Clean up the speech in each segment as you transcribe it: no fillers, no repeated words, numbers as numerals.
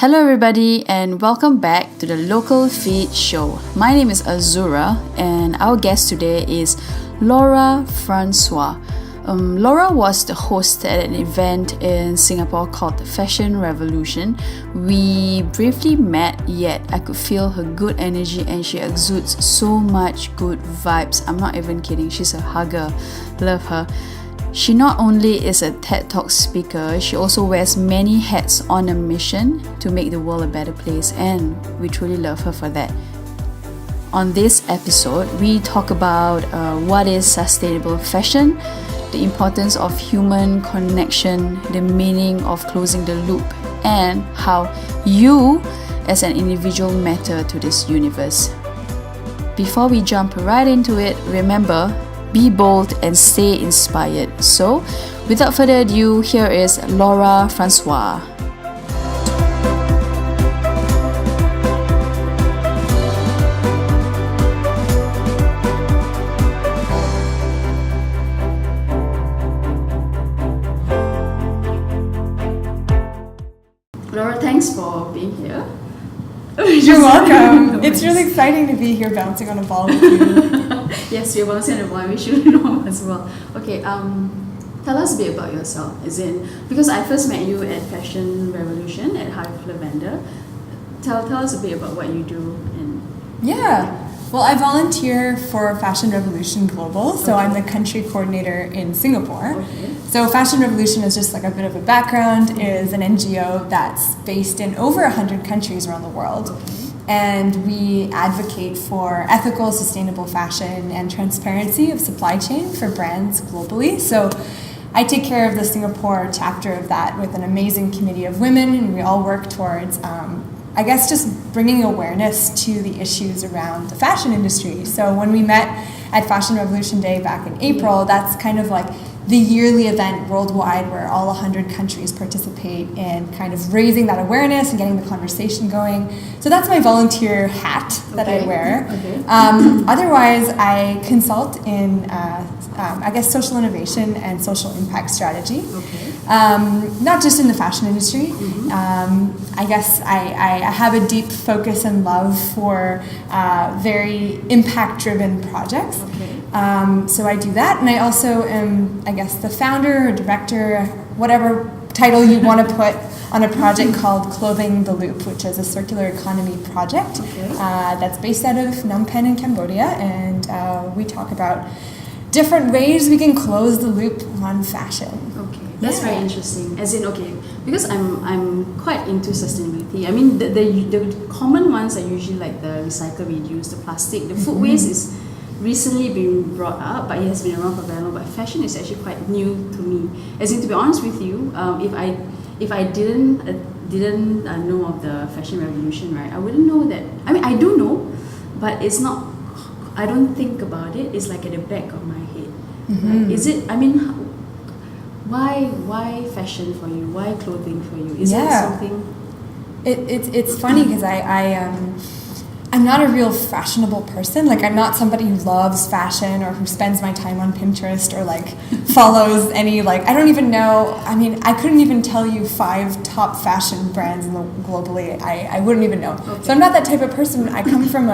Hello everybody and welcome back to the Lokalfeed show. My name is Azura and our guest today is Laura Francois. Laura was the host at an event in Singapore called the Fashion Revolution. We briefly met, yet I could feel her good energy and she exudes so much good vibes. I'm not even kidding, she's a hugger. Love her. She not only is a TED Talk speaker, she also wears many hats on a mission to make the world a better place, and we truly love her for that. On this episode, we talk about what is sustainable fashion, the importance of human connection, the meaning of closing the loop, and how you as an individual matter to this universe. Before we jump right into it, remember, be bold and stay inspired. So, without further ado, here is Laura Francois. Laura, thanks for being here. You're welcome. It's really exciting to be here bouncing on a ball with you. Yes, you're bouncing on a ball. We should know as well. Okay, tell us a bit about yourself. Because I first met you at Fashion Revolution at Hive Lavender. Tell us a bit about what you do. Well, I volunteer for Fashion Revolution Global, so I'm the country coordinator in Singapore. Okay. So Fashion Revolution is just like a bit of a background, is an NGO that's based in over 100 countries around the world. Okay. And we advocate for ethical, sustainable fashion and transparency of supply chain for brands globally. So I take care of the Singapore chapter of that with an amazing committee of women, and we all work towards just bringing awareness to the issues around the fashion industry. So when we met at Fashion Revolution Day back in April, that's kind of like the yearly event worldwide where all 100 countries participate in kind of raising that awareness and getting the conversation going. So that's my volunteer hat that I wear. Okay. Otherwise, I consult in, social innovation and social impact strategy. Okay. Not just in the fashion industry. Mm-hmm. I have a deep focus and love for very impact-driven projects. Okay. So I do that, and I also am, the founder or director, whatever title you want to put on a project called Closing the Loop, which is a circular economy project that's based out of Phnom Penh in Cambodia, and we talk about different ways we can close the loop on fashion. Okay, that's very interesting. Because I'm quite into sustainability. I mean, the common ones are usually like the recycle, reuse, the plastic, the food waste is recently been brought up, but it has been around for very long. But fashion is actually quite new to me. To be honest with you, if I didn't know of the fashion revolution, right, I wouldn't know that. I mean, I do know, but it's not. I don't think about it. It's like at the back of my head. Mm-hmm. Right? Is it? I mean, why fashion for you? Why clothing for you? Is that something? It's funny because I'm not a real fashionable person. Like, I'm not somebody who loves fashion or who spends my time on Pinterest or like follows any, like, I don't even know. I mean, I couldn't even tell you 5 top fashion brands globally. I wouldn't even know. Okay. So I'm not that type of person. I come from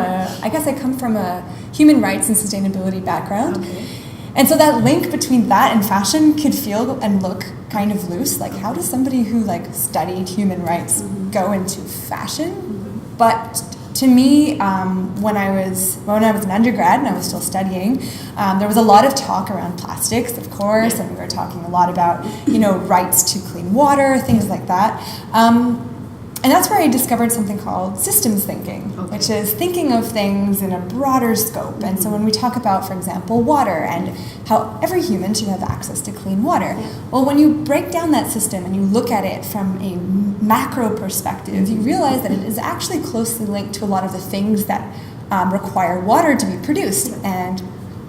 a human rights and sustainability background. Okay. And so that link between that and fashion could feel and look kind of loose. Like, how does somebody who like studied human rights go into fashion? Mm-hmm. But to me, when I was an undergrad and I was still studying, there was a lot of talk around plastics, of course, and we were talking a lot about, rights to clean water, things like that. And that's where I discovered something called systems thinking, which is thinking of things in a broader scope. And so when we talk about, for example, water and how every human should have access to clean water, well, when you break down that system and you look at it from a macro perspective, you realize that it is actually closely linked to a lot of the things that require water to be produced. And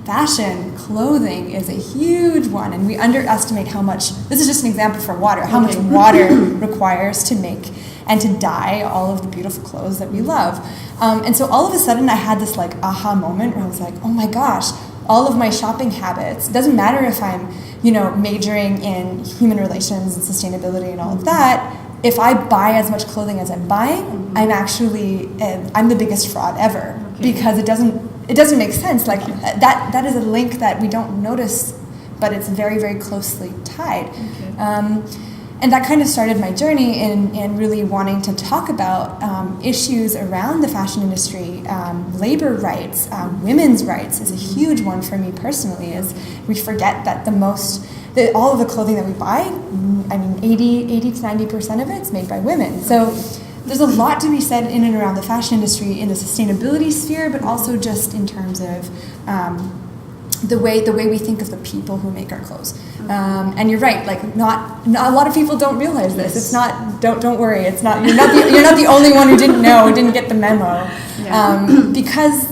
fashion, clothing is a huge one, and we underestimate how much, this is just an example for water, how much water requires to make and to dye all of the beautiful clothes that we love. And so all of a sudden I had this like aha moment where I was like, oh my gosh, all of my shopping habits, it doesn't matter if I'm, majoring in human relations and sustainability and all of that, if I buy as much clothing as I'm buying, I'm actually I'm the biggest fraud ever, because it doesn't make sense. Like that is a link that we don't notice, but it's very, very closely tied. And that kind of started my journey in really wanting to talk about issues around the fashion industry. Labor rights, women's rights is a huge one for me personally. Is we forget that all of the clothing that we buy, I mean 80 to 90% of it's made by women. So there's a lot to be said in and around the fashion industry in the sustainability sphere, but also just in terms of the way we think of the people who make our clothes. And you're right, like not a lot of people don't realize this. It's not, don't worry, it's not, you're not the only one who didn't know, who didn't get the memo. Because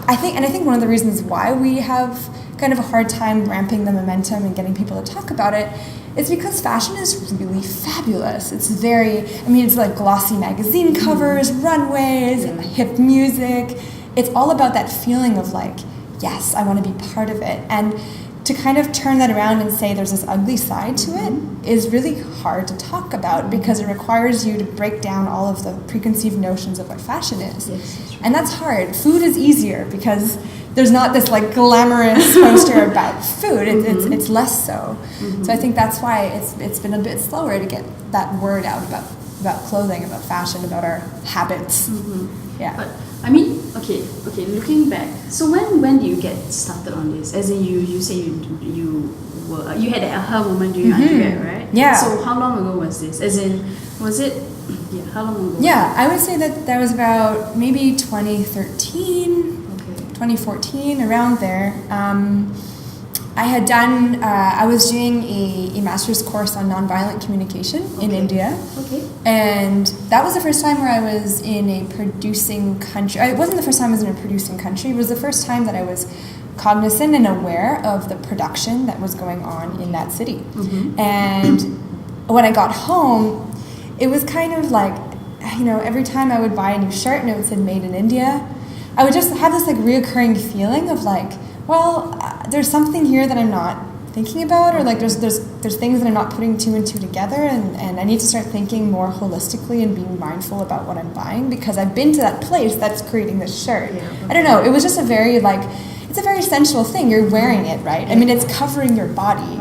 I think one of the reasons why we have kind of a hard time ramping the momentum and getting people to talk about it is because fashion is really fabulous. It's it's like glossy magazine covers, runways, hip music. It's all about that feeling of like, yes, I want to be part of it. And to kind of turn that around and say there's this ugly side to it is really hard to talk about, because it requires you to break down all of the preconceived notions of what fashion is. And that's hard. Food is easier because there's not this like glamorous poster about food. It's less so. So I think that's why it's been a bit slower to get that word out about clothing, about fashion, about our habits. Yeah. But I mean, okay. Looking back, so when do you get started on this? As in, you say you had an aha moment during undergrad, right? Yeah. So how long ago was this? As in, was it? Yeah. How long ago? Yeah, I would say that was about maybe 2013. 2014, around there. I had done, I was doing a master's course on nonviolent communication in India. And that was the first time where I was in a producing country. It wasn't the first time I was in a producing country. It was the first time that I was cognizant and aware of the production that was going on in that city. And when I got home, it was kind of like, every time I would buy a new shirt and it said made in India, I would just have this like reoccurring feeling of like, well, there's something here that I'm not thinking about, or like there's things that I'm not putting two and two together, and I need to start thinking more holistically and being mindful about what I'm buying, because I've been to that place that's creating this shirt. I don't know, it was just it's a very sensual thing. You're wearing it, right? I mean, it's covering your body.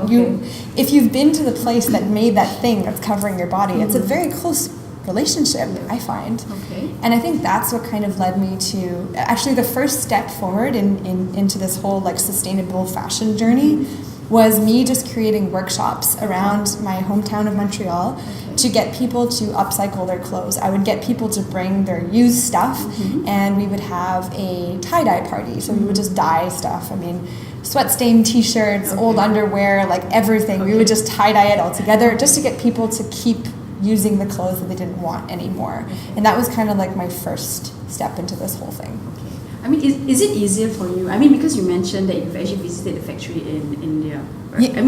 If you've been to the place that made that thing that's covering your body, it's a very close relationship, I find. And I think that's what kind of led me to actually the first step forward into this whole like sustainable fashion journey was me just creating workshops around my hometown of Montreal to get people to upcycle their clothes. I would get people to bring their used stuff, and we would have a tie-dye party. So we would just dye stuff. I mean, sweat-stained t-shirts, old underwear, like everything. We would just tie-dye it all together just to get people to keep using the clothes that they didn't want anymore. And that was kind of like my first step into this whole thing. I mean, is it easier for you? I mean, because you mentioned that you've actually visited a factory in India. Right? Yeah,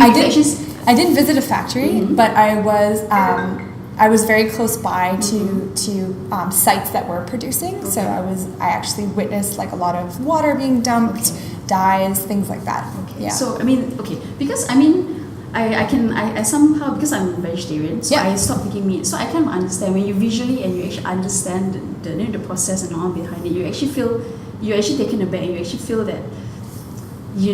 I didn't visit a factory, but I was very close by to sites that were producing. So I actually witnessed like a lot of water being dumped, dyes, things like that. Yeah. So I mean, because I mean, I somehow, because I'm vegetarian, so I stopped eating meat. So I kind of understand when you visually and you actually understand the process and all behind it. You actually feel, you're actually taken aback, and you actually feel that, you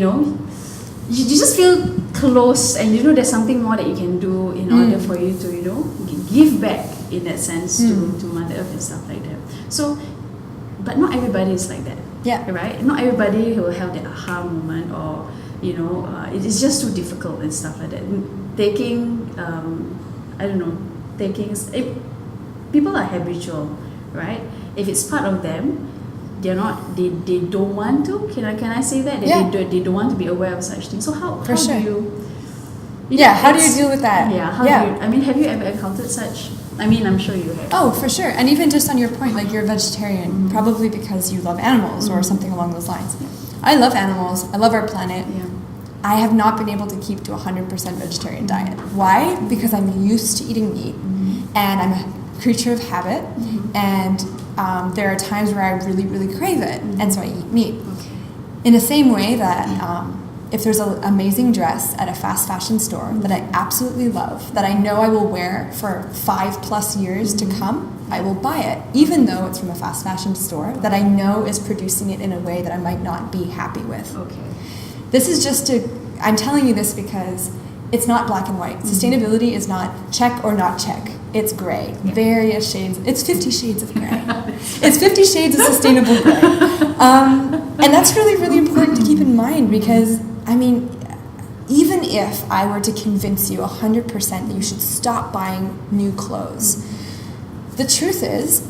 just feel close, and there's something more that you can do in order for you to give back in that sense to Mother Earth and stuff like that. So, but not everybody is like that. Yeah. Right? Not everybody will have that aha moment, or it's just too difficult and stuff like that. Taking, people are habitual, right? If it's part of them, they don't want to. Can I say that? They don't want to be aware of such things. So how do you? How do you deal with that? Have you ever encountered such? I mean, I'm sure you have. Oh, for sure. And even just on your point, like you're a vegetarian, probably because you love animals or something along those lines. I love animals. I love our planet. I have not been able to keep to 100% vegetarian diet. Why? Because I'm used to eating meat, and I'm a creature of habit, and there are times where I really, really crave it, and so I eat meat. In the same way that if there's an amazing dress at a fast fashion store that I absolutely love, that I know I will wear for 5+ years to come, I will buy it, even though it's from a fast fashion store that I know is producing it in a way that I might not be happy with. Okay. This is I'm telling you this because it's not black and white. Sustainability is not check or not check. It's gray. Yeah. Various shades. It's 50 shades of gray. It's 50 shades of sustainable gray. And that's really, really important to keep in mind because, I mean, even if I were to convince you 100% that you should stop buying new clothes, the truth is,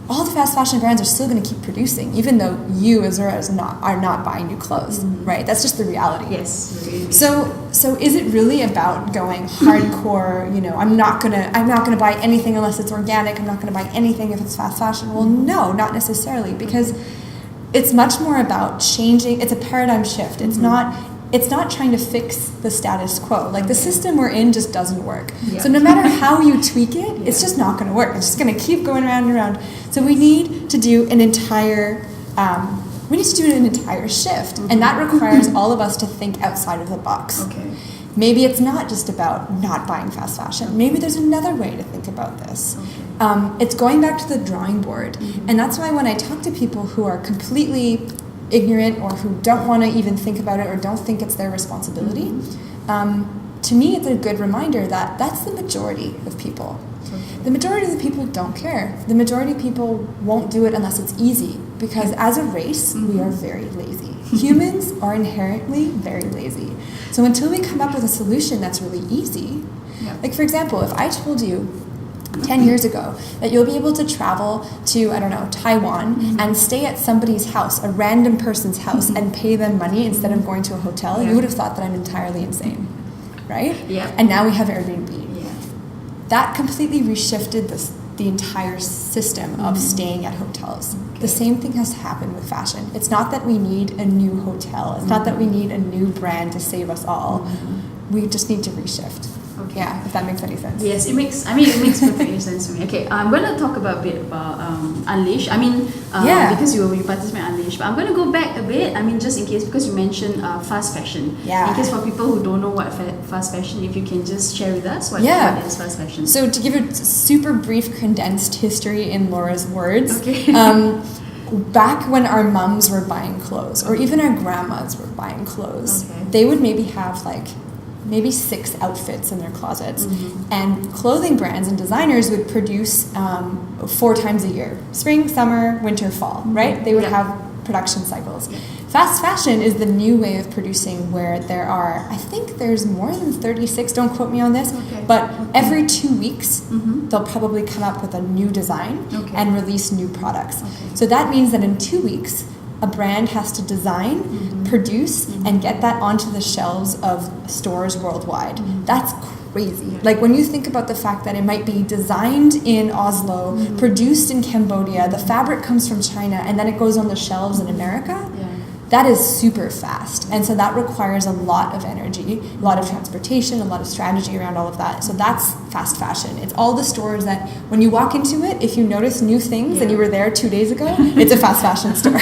all the fast fashion brands are still going to keep producing, even though you, Azura, are not buying new clothes, right? That's just the reality. Yes. Really. So is it really about going hardcore? You know, I'm not gonna buy anything unless it's organic. I'm not gonna buy anything if it's fast fashion. Well, no, not necessarily, because it's much more about changing. It's a paradigm shift. It's not trying to fix the status quo. Like the system we're in just doesn't work. Yeah. So no matter how you tweak it, it's just not going to work. It's just going to keep going around and around. So we need to do an entire shift, and that requires all of us to think outside of the box. Okay. Maybe it's not just about not buying fast fashion. Maybe there's another way to think about this. Okay. It's going back to the drawing board, and that's why when I talk to people who are completely ignorant or who don't want to even think about it or don't think it's their responsibility, to me it's a good reminder that that's the majority of people. The majority of the people don't care. The majority of people won't do it unless it's easy, because as a race we are very lazy. Humans are inherently very lazy. So until we come up with a solution that's really easy, like for example, if I told you 10 years ago that you'll be able to travel to, I don't know, Taiwan and stay at somebody's house, a random person's house, and pay them money instead of going to a hotel, you would have thought that I'm entirely insane, right? Yeah. And now we have Airbnb. Yeah. That completely reshifted the entire system of staying at hotels. Okay. The same thing has to happen with fashion. It's not that we need a new hotel. It's not that we need a new brand to save us all. We just need to reshift. Okay. Yeah, if that makes any sense. Yes, it makes perfect sense to me. Okay, I'm going to talk a bit about Unleash. I mean, because you participate in Unleash, but I'm going to go back a bit. I mean, just in case, because you mentioned fast fashion. Yeah. In case for people who don't know what fast fashion, if you can just share with us what is fast fashion. So to give a super brief, condensed history in Laura's words, back when our mums were buying clothes, or even our grandmas were buying clothes, they would maybe have maybe 6 outfits in their closets. And clothing brands and designers would produce 4 times a year: spring, summer, winter, fall, right? They would have production cycles. Fast fashion is the new way of producing, where there are, I think there's more than 36, don't quote me on this, but every 2 weeks they'll probably come up with a new design and release new products. So that means that in 2 weeks, a brand has to design, produce, and get that onto the shelves of stores worldwide. That's crazy. Like when you think about the fact that it might be designed in Oslo, produced in Cambodia, the fabric comes from China, and then it goes on the shelves in America, that is super fast. And so that requires a lot of energy, a lot of transportation, a lot of strategy around all of that. So that's fast fashion. It's all the stores that when you walk into it, if you notice new things and you were there 2 days ago, it's a fast fashion store.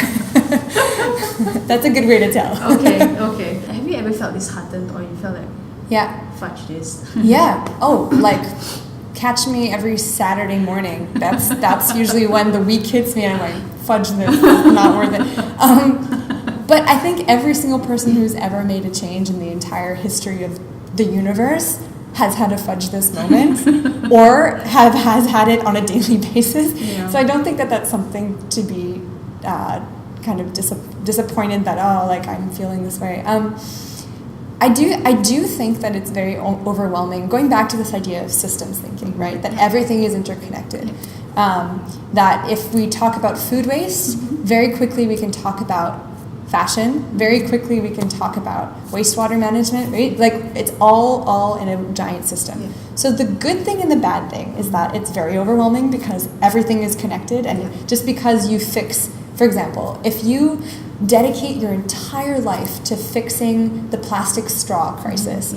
That's a good way to tell. Okay. Have you ever felt disheartened, or you felt like, fudge this? Oh, like catch me every Saturday morning. That's usually when the week hits me and I'm like, fudge this, not worth it. But I think every single person who's ever made a change in the entire history of the universe has had a fudge this moment, or has had it on a daily basis. So I don't think that that's something to be kind of disappointed that, I'm feeling this way. I do think that it's very overwhelming. Going back to this idea of systems thinking, right? That everything is interconnected. That if we talk about food waste, very quickly we can talk about fashion. Very quickly we can talk about wastewater management, right? Like it's all in a giant system. So the good thing and the bad thing is that it's very overwhelming because everything is connected, and just because you fix, for example, if you dedicate your entire life to fixing the plastic straw crisis,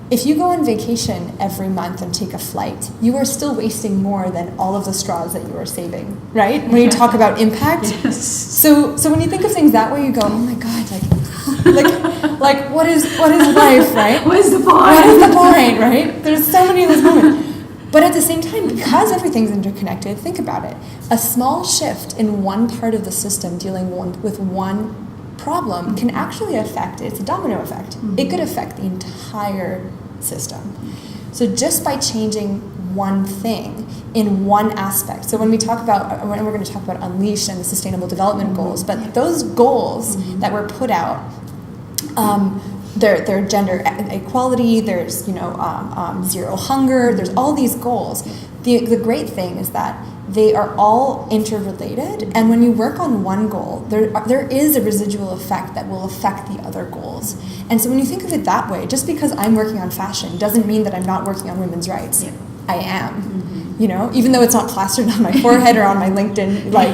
if you go on vacation every month and take a flight, you are still wasting more than all of the straws that you are saving, right? When you talk about impact. So when you think of things that way, you go, oh my God, like Like what is life, right? What is the point? What is the point, right? There's so many of those moments. But at the same time, because everything's interconnected, think about it. A small shift in one part of the system dealing with one problem can actually affect, it's a domino effect. It could affect the entire system. So just by changing one thing in one aspect. So when we're going to talk about Unleash and the Sustainable Development Goals, but those goals that were put out, There gender equality, there's zero hunger, there's all these goals. The great thing is that they are all interrelated, and when you work on one goal, there is a residual effect that will affect the other goals. And so when you think of it that way, just because I'm working on fashion doesn't mean that I'm not working on women's rights. Yeah. I am. Even though it's not plastered on my forehead or on my LinkedIn, like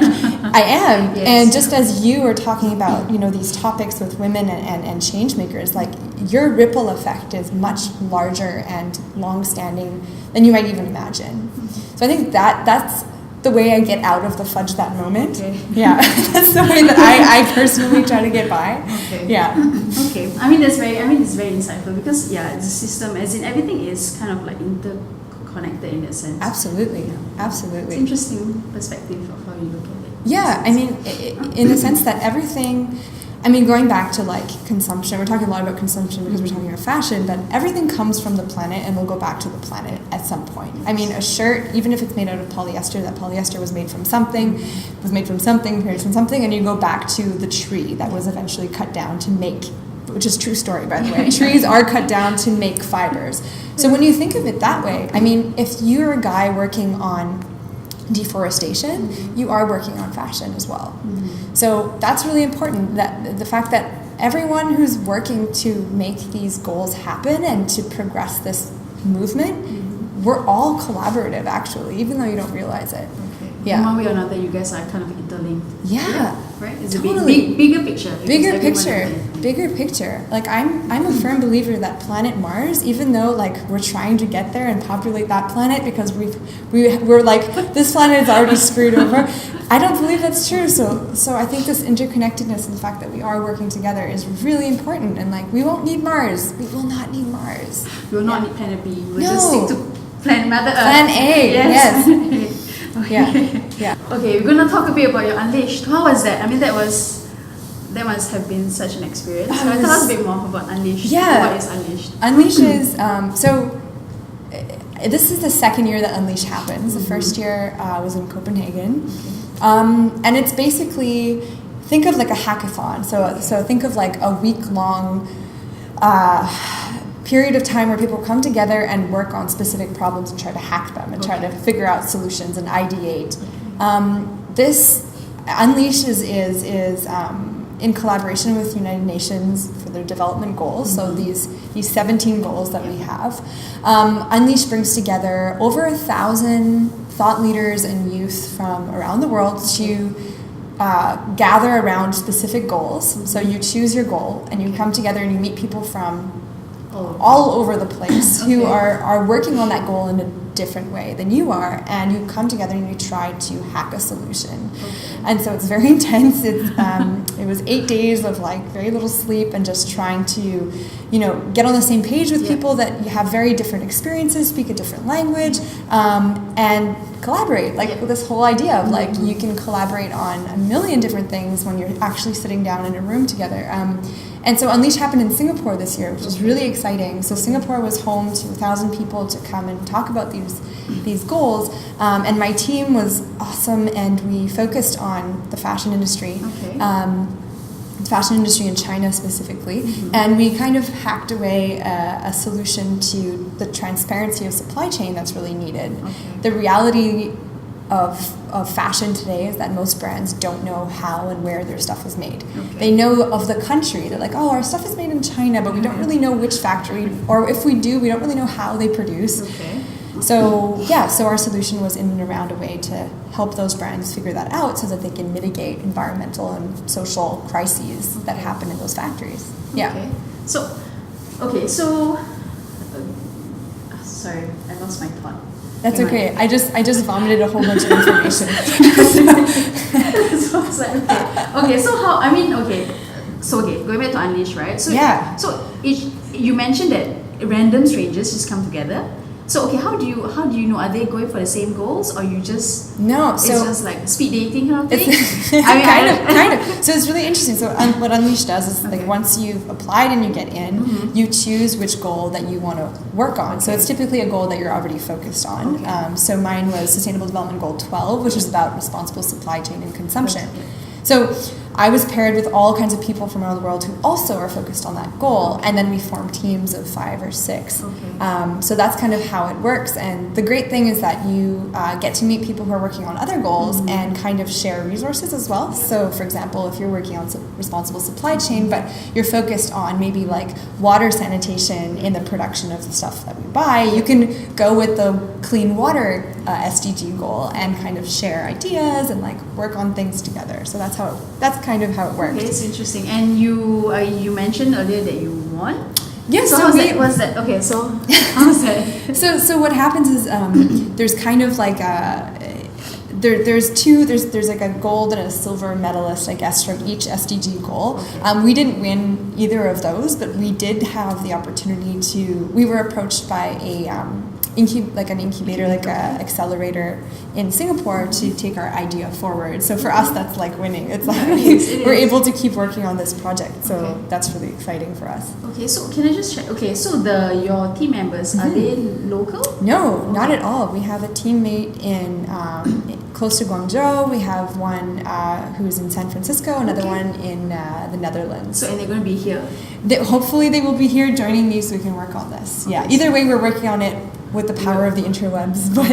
I am. Yes. And just as you are talking about, these topics with women and change makers, like your ripple effect is much larger and long-standing than you might even imagine. So I think that's the way I get out of the fudge that moment. Okay. Yeah, that's the way that I personally try to get by. Okay. Yeah. Okay. It's very insightful because the system, as in everything, is kind of like interconnected in that sense. Absolutely. Absolutely. It's interesting perspective of how you look at it. Yeah, in the sense that everything. Going back to like consumption, we're talking a lot about consumption because we're talking about fashion, but everything comes from the planet and will go back to the planet at some point. A shirt, even if it's made out of polyester, that polyester was made from something, created from something, and you go back to the tree that was eventually cut down to make, which is a true story, by the way. Trees are cut down to make fibers. So when you think of it that way, if you're a guy working on deforestation, you are working on fashion as well. So that's really important, that the fact that everyone who's working to make these goals happen and to progress this movement, we're all collaborative actually, even though you don't realize it. Okay. Yeah. In one way or another, you guys are kind of interlinked. Yeah. Right? It's totally. Bigger picture. Bigger picture. Like I'm a firm believer that planet Mars, even though like we're trying to get there and populate that planet because we're like this planet is already screwed over. I don't believe that's true. So I think this interconnectedness and the fact that we are working together is really important. And like we won't need Mars. We will not need Mars. We will not need Planet B. We'll just stick to Planet Mother Earth. Plan A. Yes. Okay. Yeah. Okay, we're gonna talk a bit about your Unleashed. How was that? That must have been such an experience. So tell us a bit more about Unleashed. Yeah. What is Unleashed? Unleashed is this is the second year that Unleashed happens. The first year was in Copenhagen, and it's basically think of like a hackathon. So think of like a week-long period of time where people come together and work on specific problems and try to hack them and try to figure out solutions and ideate. This Unleashed is in collaboration with United Nations for their development goals. So these 17 goals that we have. Unleashed brings together over 1,000 thought leaders and youth from around the world to gather around specific goals. So you choose your goal and you come together and you meet people from all over the place who are working on that goal in a different way than you are, and you come together and you try to hack a solution. And so it's very intense. It was 8 days of like very little sleep and just trying to get on the same page with people that you have very different experiences, speak a different language, and collaborate. Like this whole idea of like you can collaborate on a million different things when you're actually sitting down in a room together. And so Unleash happened in Singapore this year, which was really exciting. So Singapore was home to 1,000 people to come and talk about these goals. And my team was awesome, and we focused on the fashion industry. The fashion industry in China specifically. And we kind of hacked away a solution to the transparency of supply chain that's really needed. The reality of fashion today is that most brands don't know how and where their stuff was made. They know of the country. They're like, oh, our stuff is made in China, but we don't really know which factory, or if we do, we don't really know how they produce. So our solution was in and around a way to help those brands figure that out so that they can mitigate environmental and social crises that happen in those factories. Sorry, I lost my thought. That's okay. I just vomited a whole bunch of information. So okay, going back to Unleash, right? So Yeah. So you mentioned that random strangers just come together. So okay, how do you know, are they going for the same goals, or you just No, it's so just like speed dating kind of thing? kind of. So it's really interesting. So what Unleash does is like once you've applied and you get in, you choose which goal that you want to work on. So it's typically a goal that you're already focused on. So mine was Sustainable Development Goal 12, which is about responsible supply chain and consumption. So I was paired with all kinds of people from around the world who also are focused on that goal, and then we form teams of 5 or 6. So that's kind of how it works. And the great thing is that you get to meet people who are working on other goals and kind of share resources as well. So for example, if you're working on responsible supply chain, but you're focused on maybe like water sanitation in the production of the stuff that we buy, you can go with the clean water SDG goal and kind of share ideas and like work on things together. So that's kind of how it works. Okay, it's interesting. And you mentioned earlier that you won. Yes. So what's that? Okay, so how's that? So what happens is there's kind of like there's like a gold and a silver medalist, I guess, from each SDG goal. We didn't win either of those, but we did have the opportunity we were approached by an incubator, like a accelerator in Singapore to take our idea forward. So for us, that's like winning. It's like we're able to keep working on this project. So that's really exciting for us. Okay, so can I just check? Okay, so your team members, are they local? No, not at all. We have a teammate in close to Guangzhou. We have one who's in San Francisco, another one in the Netherlands. So and they're going to be here? Hopefully they will be here joining me so we can work on this. Yeah, either way we're working on it with the power of the interwebs, but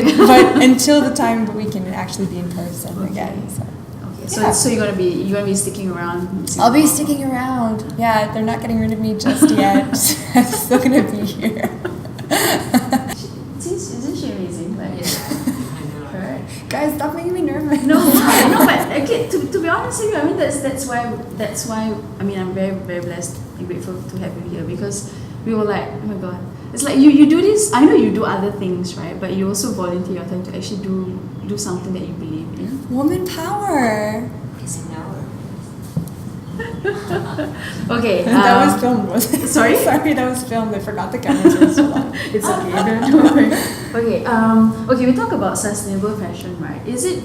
until the time we can actually be in person again. So. So you're gonna be sticking around? I'll be sticking around. Yeah, they're not getting rid of me just yet. I'm still gonna be here. Isn't she amazing? Like, right? Guys, stop making me nervous. No, but okay. To be honest with you, I mean that's why. I mean, I'm very very blessed and grateful to have you here, because we were like, oh my god. It's like you do this. I know you do other things, right? But you also volunteer your time to actually do something that you believe in. Woman power. Okay. That was filmed, wasn't it? Sorry? Sorry, that was filmed. I forgot the cameras were still on. It's okay. Don't worry. Okay. Okay. We talk about sustainable fashion, right? Is it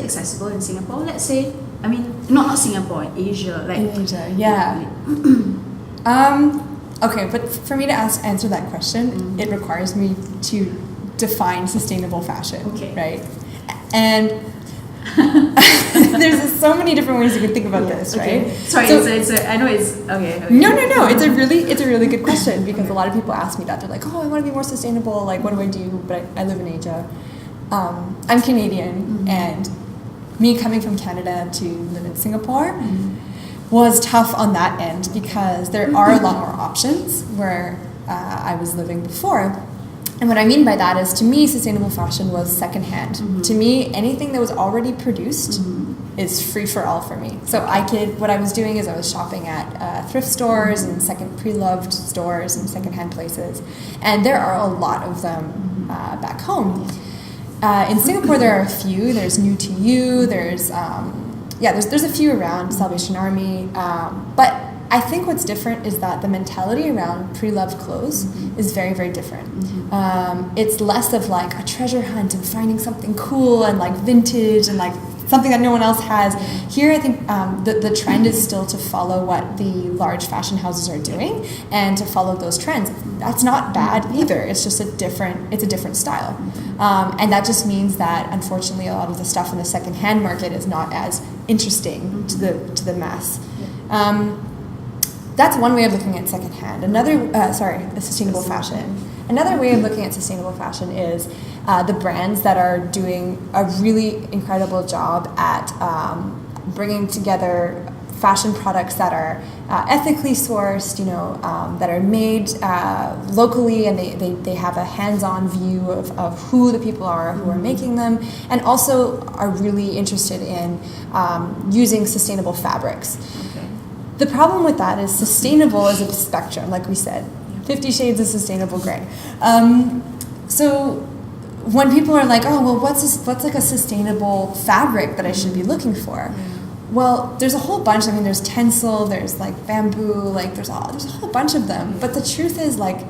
accessible in Singapore? Let's say, I mean, not Singapore, in Asia. Like in Asia, yeah. Okay, but for me to answer that question, it requires me to define sustainable fashion, right? And there's so many different ways you can think about this, right? Okay. Sorry, I know it's okay. No. It's a really good question, because a lot of people ask me that. They're like, oh, I want to be more sustainable. Like, what do I do? But I live in Asia. I'm Canadian, and me coming from Canada to live in Singapore was tough on that end, because there are a lot more options where I was living before. And what I mean by that is, to me, sustainable fashion was secondhand. To me, anything that was already produced is free for all for me. So what I was doing is I was shopping at thrift stores and pre-loved stores and secondhand places. And there are a lot of them back home. In Singapore, there are a few. There's New to You. There's a few around, Salvation Army. But I think what's different is that the mentality around pre-loved clothes is very, very different. It's less of like a treasure hunt and finding something cool and like vintage and like something that no one else has. Here, I think the trend is still to follow what the large fashion houses are doing and to follow those trends. That's not bad either. It's just a different style. And that just means that, unfortunately, a lot of the stuff in the secondhand market is not as interesting to the mass. That's one way of looking at secondhand. Sustainable fashion. Another way of looking at sustainable fashion is the brands that are doing a really incredible job at bringing together fashion products that are ethically sourced, that are made locally, and they have a hands-on view of who the people are who are making them, and also are really interested in using sustainable fabrics. The problem with that is sustainable is a spectrum, like we said. 50 Shades of Sustainable Gray. So when people are like, oh, well, what's like a sustainable fabric that I should be looking for? Well, there's a whole bunch. I mean, there's tencel, there's like bamboo, like there's a whole bunch of them. But the truth is, like,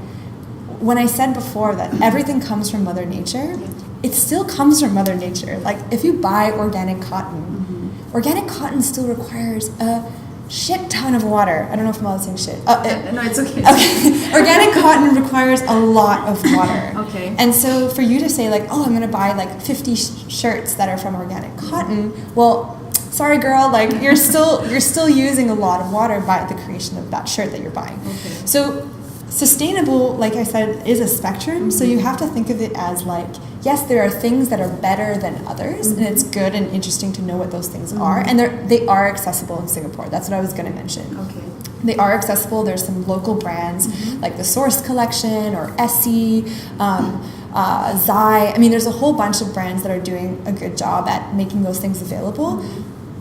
when I said before that everything comes from Mother Nature, it still comes from Mother Nature. Like, if you buy organic cotton still requires a shit ton of water. I don't know if I'm allowed to say shit. No, it's okay. Okay. Organic cotton requires a lot of water. Okay. And so for you to say, like, oh, I'm going to buy like 50 shirts that are from organic cotton, well, sorry, girl, like you're still using a lot of water by the creation of that shirt that you're buying. Okay. So sustainable, like I said, is a spectrum. So you have to think of it as like, yes, there are things that are better than others, and it's good and interesting to know what those things are. And they are accessible in Singapore. That's what I was going to mention. Okay. They are accessible. There's some local brands like the Source Collection or Essie, Zai. I mean, there's a whole bunch of brands that are doing a good job at making those things available.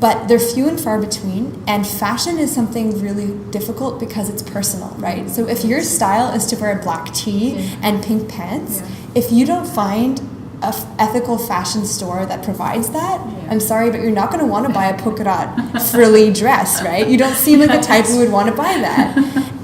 But they're few and far between, and fashion is something really difficult because it's personal, right? So if your style is to wear a black tee and pink pants, if you don't find an ethical fashion store that provides that, I'm sorry, but you're not going to want to buy a polka dot frilly dress, right? You don't seem like the type who would want to buy that.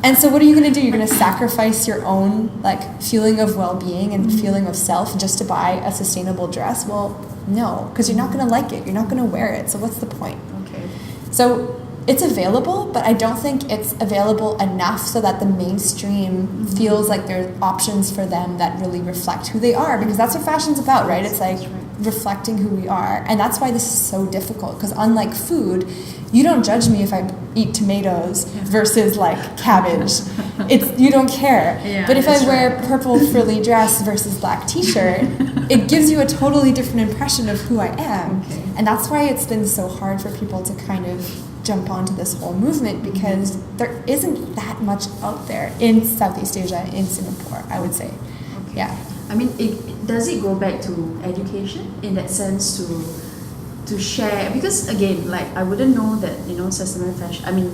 And so what are you going to do? You're going to sacrifice your own like feeling of well-being and feeling of self just to buy a sustainable dress? Well, no, because you're not going to like it. You're not going to wear it. So what's the point? Okay. So it's available, but I don't think it's available enough so that the mainstream feels like there are options for them that really reflect who they are, because that's what fashion's about, right? It's like reflecting who we are. And that's why this is so difficult, because unlike food, you don't judge me if I eat tomatoes versus like cabbage. You don't care. But if I wear purple frilly dress versus black t-shirt, it gives you a totally different impression of who I am. And that's why it's been so hard for people to kind of jump onto this whole movement, because there isn't that much out there in Southeast Asia, in Singapore, I would say. I mean, does it go back to education in that sense, to share? Because again, like, I wouldn't know that, sustainable fashion, I mean,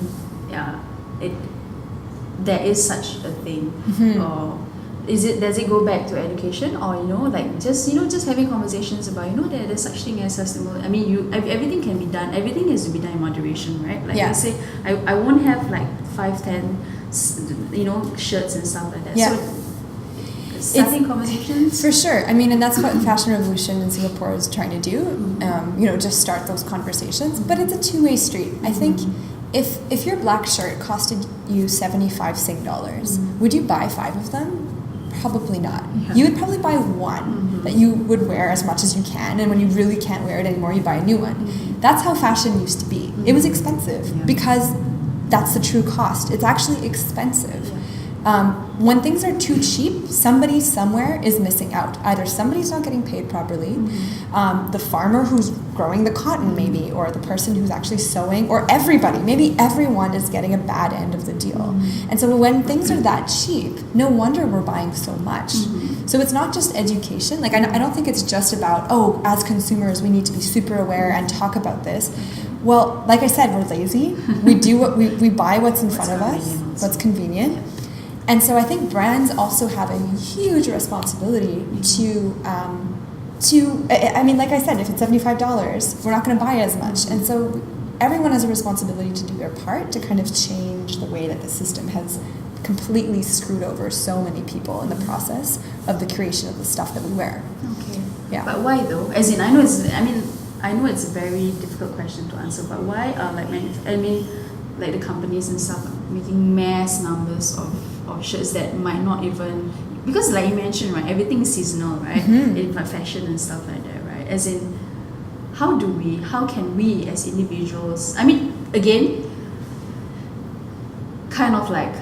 there is such a thing. Or does it go back to education, or just having conversations about there's such thing as sustainable? I mean, everything can be done. Everything has to be done in moderation, right? Like I say, I won't have like 5-10 shirts and stuff like that. So starting conversations, for sure. I mean, and that's what Fashion Revolution in Singapore is trying to do. Just start those conversations. But it's a two-way street. I think if your black shirt costed you 75 Sing dollars, would you buy 5 of them? Probably not. You would probably buy one that you would wear as much as you can, and when you really can't wear it anymore, you buy a new one. That's how fashion used to be. It was expensive because that's the true cost. It's actually expensive. When things are too cheap, somebody somewhere is missing out. Either somebody's not getting paid properly, the farmer who's growing the cotton maybe, or the person who's actually sewing, or everybody. Maybe everyone is getting a bad end of the deal. And so when things are that cheap, no wonder we're buying so much. So it's not just education. Like, I don't think it's just about, as consumers, we need to be super aware and talk about this. Well, like I said, we're lazy. We do what we buy what's in front of us, what's convenient. And so I think brands also have a huge responsibility to I mean, like I said, if it's $75, we're not going to buy as much. And so everyone has a responsibility to do their part to kind of change the way that the system has completely screwed over so many people in the process of the creation of the stuff that we wear. Yeah. But why though? As in, I know it's a very difficult question to answer, but why are like the companies and stuff making mass numbers of shirts that might not even, because like you mentioned, right, everything is seasonal, right? In fashion and stuff like that, right? As in, how can we as individuals, I mean, again, kind of like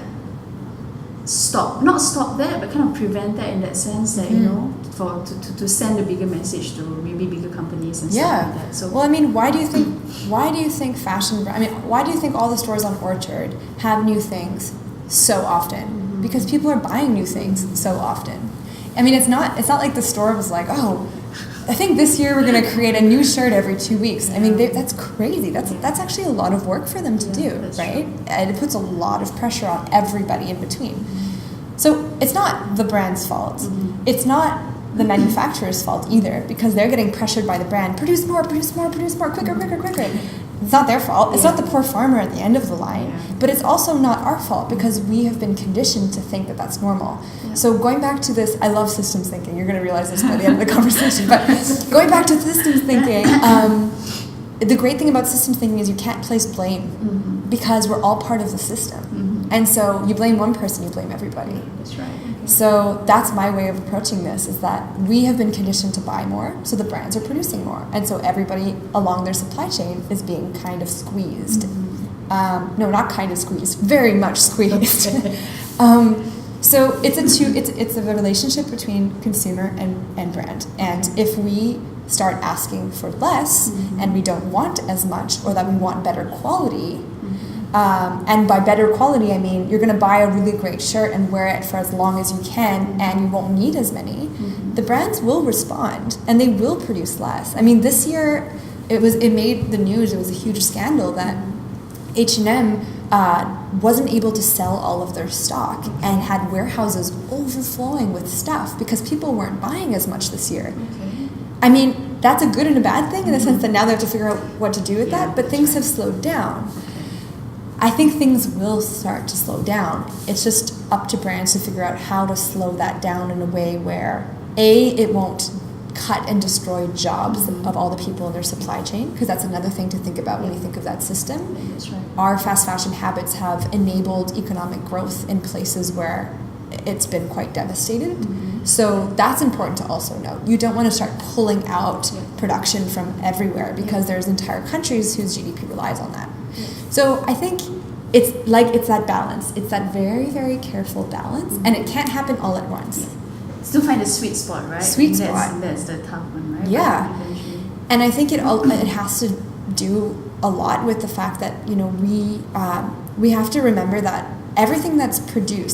not stop that, but kind of prevent that in that sense that, to send a bigger message to maybe bigger companies and stuff like that. So, well, I mean, why do you think fashion, I mean, why do you think all the stores on Orchard have new things so often? Because people are buying new things so often. I mean, it's not like the store was like, I think this year we're going to create a new shirt every 2 weeks. I mean, that's crazy. That's actually a lot of work for them to do, right? True. And it puts a lot of pressure on everybody in between. So it's not the brand's fault. It's not the manufacturer's fault either, because they're getting pressured by the brand. Produce more, quicker. It's not their fault. It's not the poor farmer at the end of the line, but it's also not our fault because we have been conditioned to think that that's normal. Yeah. So going back to this, I love systems thinking. You're going to realize this by the end of the conversation. But going back to systems thinking, the great thing about systems thinking is you can't place blame because we're all part of the system. And so you blame one person, you blame everybody. That's right. So that's my way of approaching this, is that we have been conditioned to buy more, so the brands are producing more. And so everybody along their supply chain is being kind of squeezed. No, not kind of squeezed, very much squeezed. So it's a relationship between consumer and brand. And if we start asking for less and we don't want as much, or that we want better quality, and by better quality, I mean you're going to buy a really great shirt and wear it for as long as you can, and you won't need as many. The brands will respond, and they will produce less. I mean, this year it made the news. It was a huge scandal that H&M wasn't able to sell all of their stock and had warehouses overflowing with stuff because people weren't buying as much this year. I mean, that's a good and a bad thing in the sense that now they have to figure out what to do with that, but things have slowed down. I think things will start to slow down. It's just up to brands to figure out how to slow that down in a way where, A, it won't cut and destroy jobs of all the people in their supply chain, because that's another thing to think about when you think of that system. That's right. Our fast fashion habits have enabled economic growth in places where it's been quite devastated. So that's important to also note. You don't want to start pulling out production from everywhere because there's entire countries whose GDP relies on that. So I think it's that balance. It's that very, very careful balance, and it can't happen all at once. Still find a sweet spot, right? Sweet spot. That's the tough one, right? Yeah. And I think it has to do a lot with the fact that, you know, we have to remember that everything that's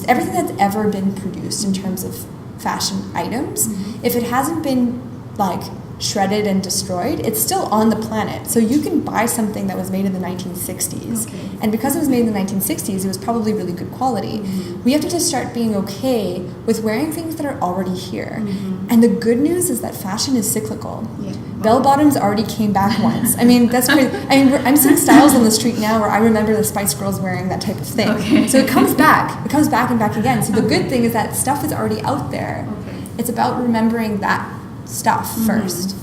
ever been produced in terms of fashion items, if it hasn't been like shredded and destroyed, it's still on the planet. So you can buy something that was made in the 1960s, and because it was made in the 1960s, it was probably really good quality. We have to just start being okay with wearing things that are already here. And the good news is that fashion is cyclical. Bell bottoms already came back once. I mean, that's crazy. I mean, I'm seeing styles on the street now where I remember the Spice Girls wearing that type of thing. So it comes back. It comes back and back again. So the good thing is that stuff is already out there. It's about remembering that stuff first.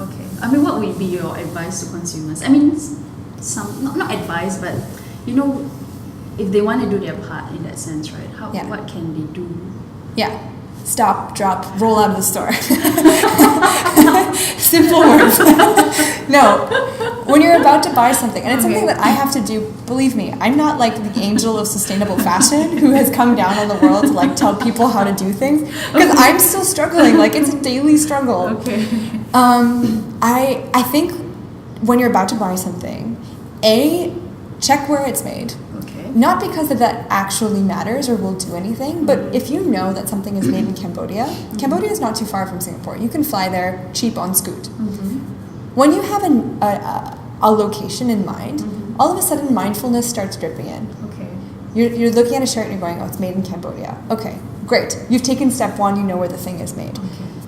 Okay. I mean, what would be your advice to consumers? I mean, not advice, but you know, if they want to do their part in that sense, right? What can they do? Stop, drop, roll out of the store. Simple words. No, when you're about to buy something, and it's something that I have to do, believe me, I'm not like the angel of sustainable fashion who has come down on the world to like tell people how to do things, because I'm still struggling. Like, it's a daily struggle. I think when you're about to buy something, check where it's made. Not because that actually matters or will do anything, but if you know that something is made in Cambodia, Cambodia is not too far from Singapore. You can fly there cheap on Scoot. When you have a location in mind, all of a sudden mindfulness starts dripping in. You're looking at a shirt and you're going, oh, it's made in Cambodia. Okay, great. You've taken step one, you know where the thing is made.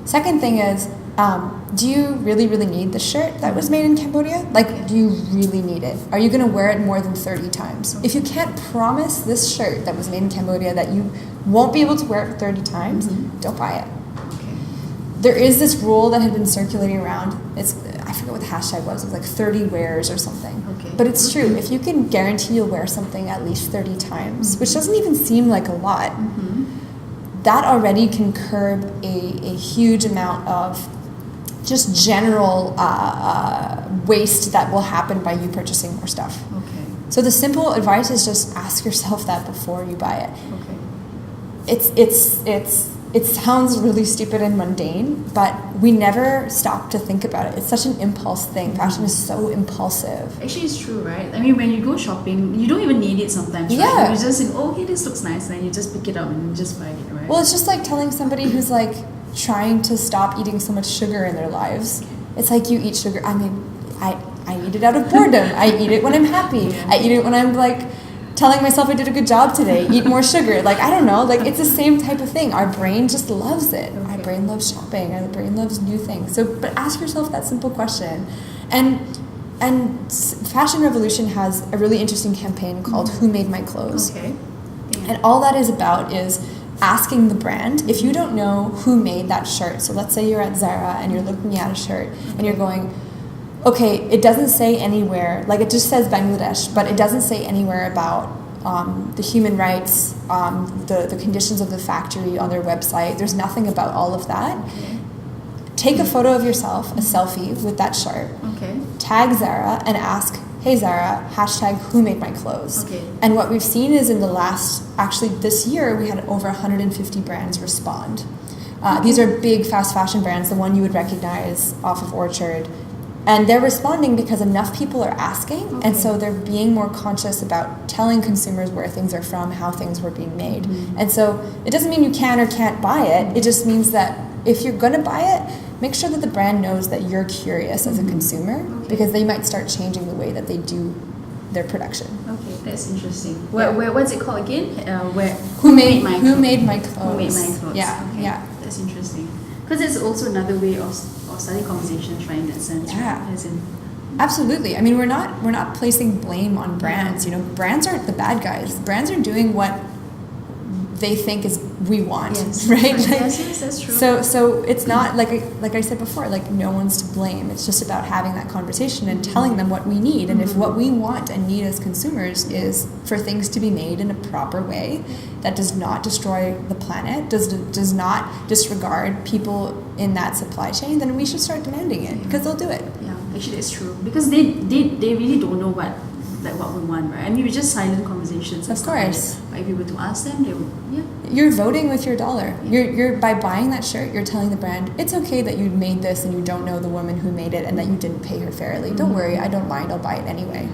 Second thing is, do you really, really need the shirt that was made in Cambodia? Like, do you really need it? Are you going to wear it more than 30 times? If you can't promise this shirt that was made in Cambodia that you won't be able to wear it 30 times, don't buy it. There is this rule that had been circulating around. I forget what the hashtag was. It was like 30 wears or something. But it's true. If you can guarantee you'll wear something at least 30 times, which doesn't even seem like a lot, that already can curb a huge amount of just general waste that will happen by you purchasing more stuff. So the simple advice is just ask yourself that before you buy it. It sounds really stupid and mundane, but we never stop to think about it. It's such an impulse thing. Fashion is so impulsive. Actually, it's true, right? I mean, when you go shopping, you don't even need it sometimes, right? You just think, oh, okay, this looks nice, and then you just pick it up and you just buy it, right? Well, it's just like telling somebody who's like trying to stop eating so much sugar in their lives. It's like you eat sugar. I mean, I eat it out of boredom. I eat it when I'm happy. I eat it when I'm like telling myself I did a good job today. Eat more sugar. Like, I don't know. Like, it's the same type of thing. Our brain just loves it. Our brain loves shopping. Our brain loves new things. So, but ask yourself that simple question. And Fashion Revolution has a really interesting campaign called Who Made My Clothes? Okay. Yeah. And all that is about is asking the brand, if you don't know who made that shirt, so let's say you're at Zara and you're looking at a shirt and you're going, okay, it doesn't say anywhere, like it just says Bangladesh, but it doesn't say anywhere about the human rights, the conditions of the factory on their website. There's nothing about all of that. Okay. Take a photo of yourself, a selfie with that shirt, Okay. tag Zara and ask, hey Zara, hashtag who made my clothes. Okay. And what we've seen is in the last, actually this year, we had over 150 brands respond. These are big fast fashion brands, the one you would recognize off of Orchard. And they're responding because enough people are asking, and so they're being more conscious about telling consumers where things are from, how things were being made. And so it doesn't mean you can or can't buy it, it just means that if you're going to buy it, make sure that the brand knows that you're curious as a consumer, because they might start changing the way that they do their production. Okay, that's interesting. What's it called again? Who made my clothes? Who made my clothes? Yeah, okay. yeah. That's interesting. Because it's also another way of starting conversations, right? In that sense. Yeah. Right? As in, absolutely. I mean, we're not placing blame on brands. You know, brands aren't the bad guys. Brands are doing what they think is we want, right? Like, yes, that's true. So it's not like I said before, like no one's to blame. It's just about having that conversation and telling them what we need. And if what we want and need as consumers is for things to be made in a proper way that does not destroy the planet, does not disregard people in that supply chain, then we should start demanding it, because they'll do it. Yeah, actually it's true, because they really don't know what we want, right? I mean, we just silent conversations. Of course. But if you were to ask them, they would, You're voting with your dollar. You're by buying that shirt, you're telling the brand, it's okay that you made this and you don't know the woman who made it and that you didn't pay her fairly. Don't worry, I don't mind, I'll buy it anyway.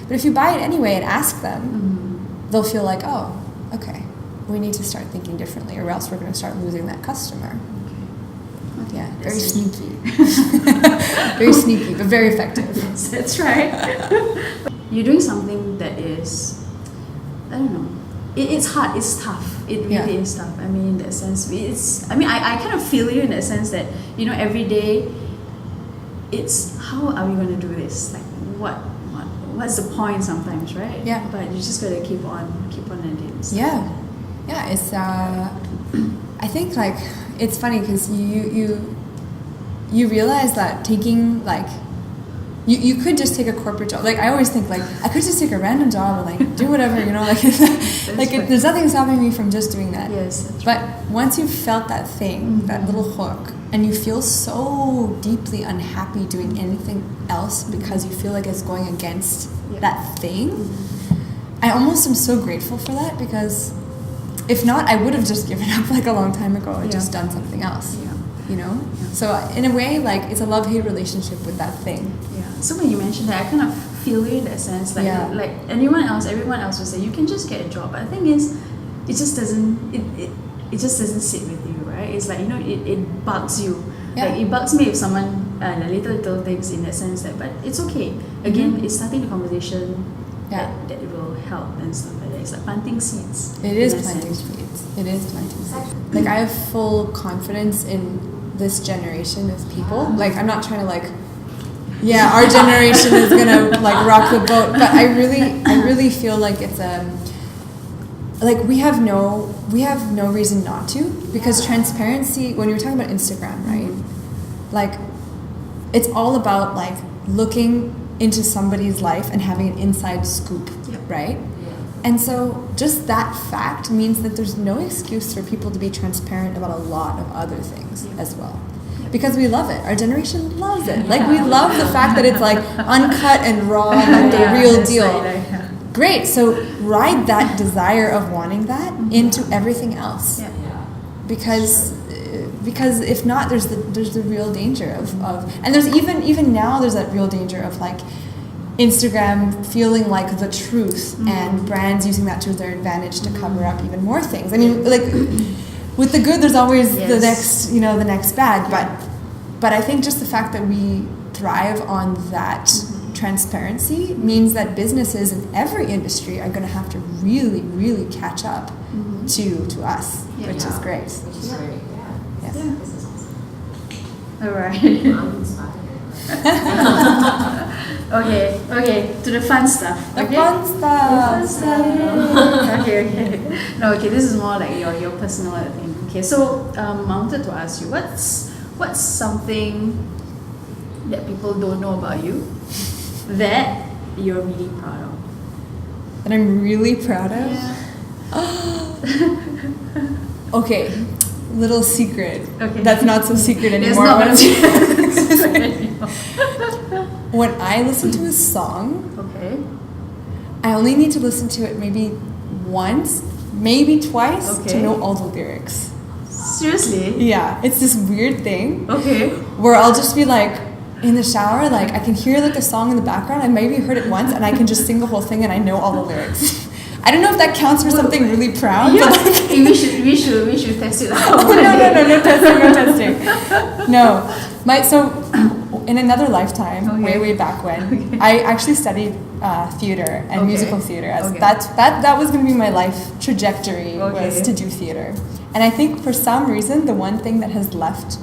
But if you buy it anyway and ask them, they'll feel like, oh, okay, we need to start thinking differently, or else we're going to start losing that customer. Okay. Yeah, very sneaky. Very sneaky, but very effective. Yes, that's right. You're doing something that is, I don't know, it's hard, it's tough. It really is tough. I mean, in that sense, I kind of feel you in that sense that, you know, every day, it's how are we going to do this? Like, what's the point sometimes, right? Yeah. But you just got to keep on ending. Yeah. Yeah, it's, I think, like, it's funny because you realize that taking, like, you could just take a corporate job. Like, I always think, like, I could just take a random job and, like, do whatever, you know, like, there's nothing stopping me from just doing that. Yes, that's but once you've felt that thing, that little hook, and you feel so deeply unhappy doing anything else because you feel like it's going against that thing, I almost am so grateful for that, because if not, I would have just given up, like, a long time ago and just done something else. Yeah. You know? Yeah. So in a way, like, it's a love-hate relationship with that thing. Yeah. So when you mentioned that, I kind of feel you in that sense. Like, like everyone else will say, you can just get a job. But the thing is, it just doesn't, it just doesn't sit with you, right? It's like, you know, it bugs you. Yeah. Like, it bugs me if someone, little things in that sense, that, but it's okay. Again, it's starting the conversation that it will help and stuff like that. It's like planting seeds. It is planting seeds. It is planting seeds. Like, I have full confidence in this generation of people. Like, I'm not trying to, like, our generation is gonna, like, rock the boat, but I really feel like it's like we have no reason not to, because transparency, when you were talking about Instagram, right, like, it's all about, like, looking into somebody's life and having an inside scoop, right? And so just that fact means that there's no excuse for people to be transparent about a lot of other things as well. Because we love it. Our generation loves it. Like, we love the fact that it's, like, uncut and raw, like the real deal. Great. So ride that desire of wanting that into everything else. Because if not, there's the real danger of and there's even now there's that real danger of, like, Instagram feeling like the truth and brands using that to their advantage to cover up even more things. I mean, like, with the good, there's always the next bad. But I think just the fact that we thrive on that transparency means that businesses in every industry are going to have to really, really catch up to us, which is great. Which is great. Yeah. This is awesome. All right. I'm inspired. Okay, to the fun stuff. The Okay? fun stuff. Okay. No, okay, this is more like your personal thing. Okay, so I wanted to ask you, what's something that people don't know about you that you're really proud of? That I'm really proud of? Okay, little secret. Okay. That's not so secret It's anymore. not a secret anymore. When I listen to a song, Okay. I only need to listen to it maybe once, maybe twice to Okay. know all the lyrics. Seriously? Yeah, it's this weird thing Okay. where I'll just be like in the shower, like I can hear like a song in the background. I maybe heard it once and I can just sing the whole thing and I know all the lyrics. I don't know if that counts for something really proud. Yeah. But like, we should test it out. no testing. No. So in another lifetime, way back when, I actually studied theater and musical theater. That was going to be my life trajectory, was to do theater. And I think for some reason, the one thing that has left,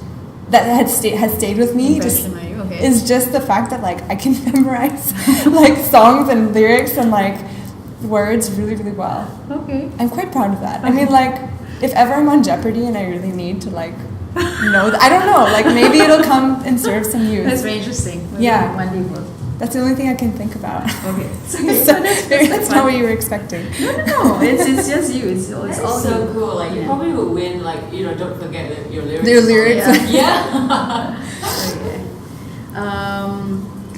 that has stayed with me, is just the fact that like I can memorize like songs and lyrics and like words really, really well. Okay. I'm quite proud of that. I mean, like, if ever I'm on Jeopardy and I really need to like know, I don't know, like maybe it'll come and serve some use. That's very interesting. Maybe Yeah. one day we'll. That's the only thing I can think about. Okay. That's not what you were expecting. No. It's just you. It's That all is so you. cool. Like you probably would win. Like don't forget your lyrics. Your lyrics. Yeah. Okay.